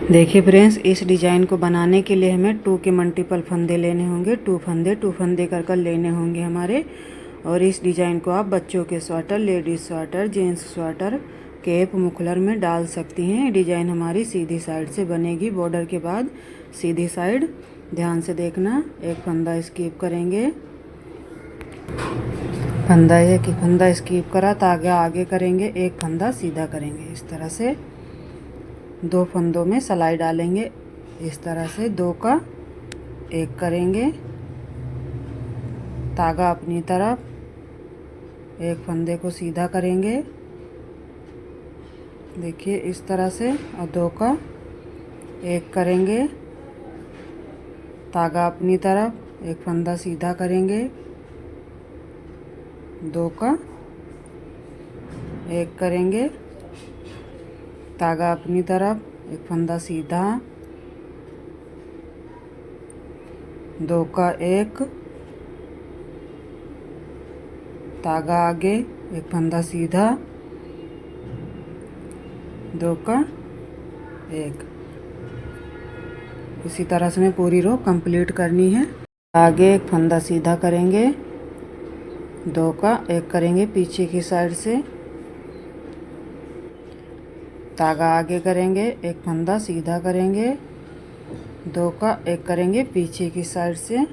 देखिए फ्रेंड्स, इस डिज़ाइन को बनाने के लिए हमें 2 के मल्टीपल फंदे लेने होंगे। 2 फंदे कर लेने होंगे हमारे। और इस डिज़ाइन को आप बच्चों के sweater, ladies sweater, gents sweater, cap, मुखलर में डाल सकती हैं। डिज़ाइन हमारी सीधी साइड से बनेगी, बॉर्डर के बाद सीधी साइड। ध्यान से देखना। एक फंदा स्किप करेंगे, फंदा स्किप करा तो आगे करेंगे, एक फंदा सीधा करेंगे। इस तरह से 2 फंदों में सिलाई डालेंगे। इस तरह से 2 का 1 करेंगे, धागा अपनी तरफ, एक फंदे को सीधा करेंगे। देखिए इस तरह से, और 2 का 1 करेंगे, धागा अपनी तरफ, एक फंदा सीधा करेंगे। 2 का 1 करेंगे, धागा अपनी तरफ, एक फंदा सीधा। 2 का 1, धागा आगे, एक फंदा सीधा। 2 का 1। इसी तरह से हमें पूरी रो कंप्लीट करनी है। आगे एक फंदा सीधा करेंगे, 2 का 1 करेंगे पीछे की साइड से, धागा आगे करेंगे, एक फंदा सीधा करेंगे। 2 का 1 करेंगे पीछे की साइड से,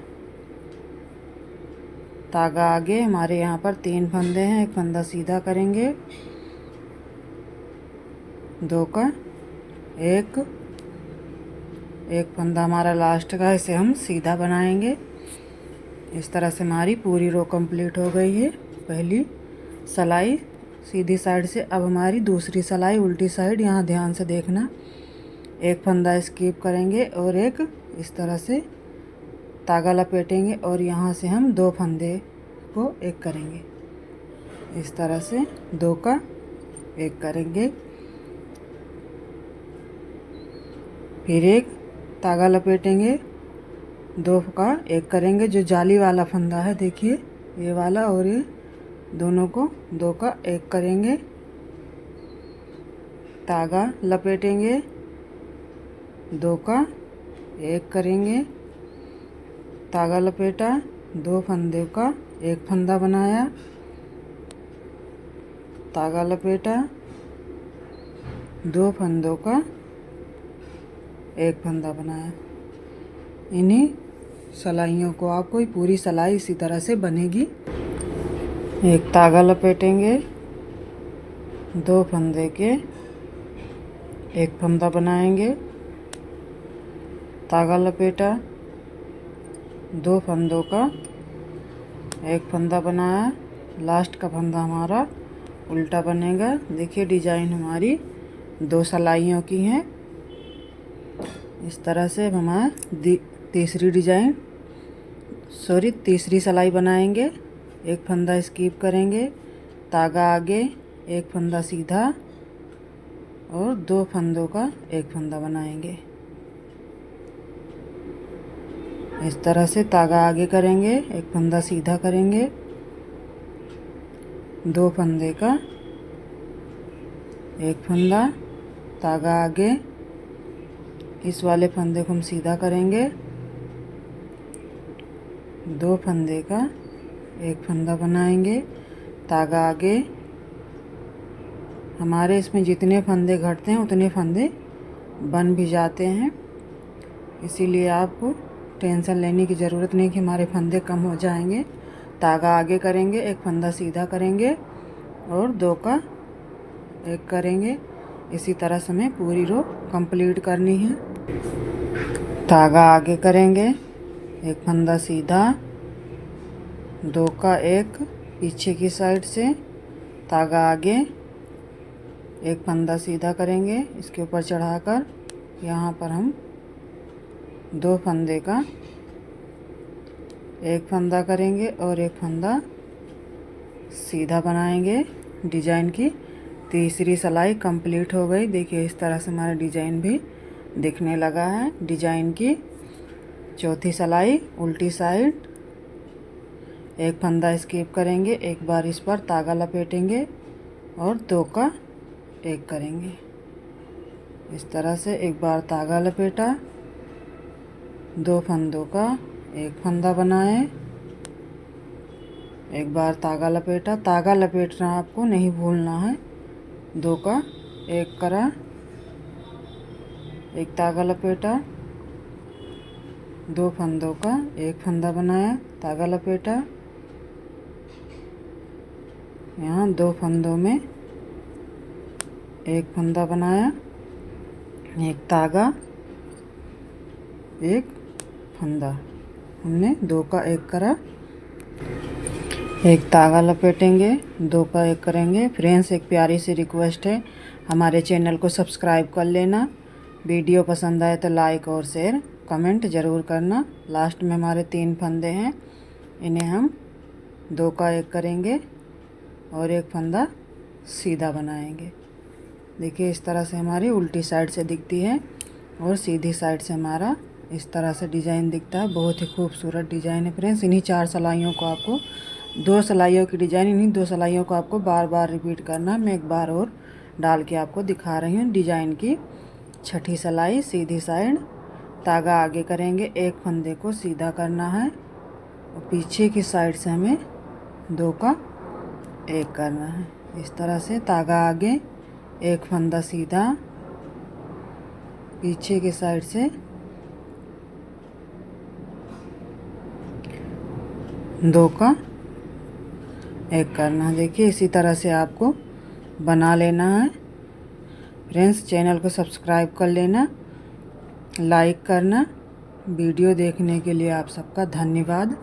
धागा आगे। हमारे यहाँ पर 3 फंदे हैं, एक फंदा सीधा करेंगे। 2 का 1, एक फंदा हमारा लास्ट का, इसे हम सीधा बनाएंगे। इस तरह से हमारी पूरी रो कंप्लीट हो गई है। पहली सिलाई सीधी साइड से। अब हमारी दूसरी सिलाई उल्टी साइड। यहाँ ध्यान से देखना। एक फंदा स्किप करेंगे और एक इस तरह से धागा लपेटेंगे, और यहाँ से हम 2 फंदे को 1 करेंगे। इस तरह से 2 का 1 करेंगे, फिर एक धागा लपेटेंगे, 2 का 1 करेंगे। जो जाली वाला फंदा है, देखिए ये वाला और ये दोनों को 2 का 1 करेंगे, धागा लपेटेंगे, 2 का 1 करेंगे, धागा लपेटा, 2 फंदे का 1 फंदा बनाया, धागा लपेटा, 2 फंदों का 1 फंदा बनाया। इन्हीं सिलाइयों को आपको पूरी सिलाई इसी तरह से बनेगी। एक धागा लपेटेंगे, 2 फंदे के 1 फंदा बनाएंगे, धागा लपेटा, 2 फंदों का 1 फंदा बनाया। लास्ट का फंदा हमारा उल्टा बनेगा। देखिए डिजाइन हमारी 2 सिलाइयों की है। इस तरह से हमारा तीसरी सिलाई बनाएंगे। एक फंदा स्किप करेंगे, धागा आगे, एक फंदा सीधा, और 2 फंदों का 1 फंदा बनाएंगे। इस तरह से धागा आगे करेंगे, एक फंदा सीधा करेंगे, 2 फंदे का 1 फंदा, धागा आगे। इस वाले फंदे को हम सीधा करेंगे, 2 फंदे का 1 फंदा बनाएंगे, धागा आगे। हमारे इसमें जितने फंदे घटते हैं उतने फंदे बन भी जाते हैं, इसीलिए आपको टेंशन लेने की ज़रूरत नहीं कि हमारे फंदे कम हो जाएंगे। धागा आगे करेंगे, एक फंदा सीधा करेंगे, और 2 का 1 करेंगे। इसी तरह से हमें पूरी रो कंप्लीट करनी है। धागा आगे करेंगे, एक फंदा सीधा, 2 का 1 पीछे की साइड से, धागा आगे, एक फंदा सीधा करेंगे। इसके ऊपर चढ़ाकर यहाँ पर हम 2 फंदे का 1 फंदा करेंगे और एक फंदा सीधा बनाएंगे। डिजाइन की तीसरी सिलाई कंप्लीट हो गई। देखिए इस तरह से हमारा डिजाइन भी दिखने लगा है। डिजाइन की चौथी सिलाई उल्टी साइड, एक फंदा स्किप करेंगे, एक बार इस पर धागा लपेटेंगे और 2 का 1 करेंगे। इस तरह से एक बार तागा लपेटा, 2 फंदों का एक फंदा बनाए, एक बार तागा लपेटा। तागा लपेटना आपको नहीं भूलना है। 2 का एक करा, एक तागा लपेटा, 2 फंदों का एक फंदा बनाया, तागा लपेटा। यहाँ 2 फंदों में एक फंदा बनाया, एक तागा, एक फंदा। हमने 2 का एक करा, एक तागा लपेटेंगे, 2 का एक करेंगे। फ्रेंड्स, एक प्यारी सी रिक्वेस्ट है, हमारे चैनल को सब्सक्राइब कर लेना। वीडियो पसंद आए तो लाइक और शेयर कमेंट ज़रूर करना। लास्ट में हमारे 3 फंदे हैं, इन्हें हम 2 का एक करेंगे और एक फंदा सीधा बनाएंगे। देखिए इस तरह से हमारी उल्टी साइड से दिखती है और सीधी साइड से हमारा इस तरह से डिज़ाइन दिखता है। बहुत ही खूबसूरत डिज़ाइन है फ्रेंड्स। इन्हीं 4 सिलाइयों को आपको 2 सिलाइयों की डिज़ाइन, इन्हीं 2 सिलाइयों को आपको बार बार रिपीट करना। मैं एक बार और डाल के आपको दिखा रही हूँ डिज़ाइन की। छठी सिलाई सीधी साइड, तागा आगे करेंगे, एक फंदे को सीधा करना है और पीछे की साइड से हमें 2 का एक करना है। इस तरह से तागा आगे, एक फंदा सीधा, पीछे की साइड से 2 का एक करना है। देखिए इसी तरह से आपको बना लेना है। फ्रेंड्स, चैनल को सब्सक्राइब कर लेना, लाइक करना। वीडियो देखने के लिए आप सबका धन्यवाद।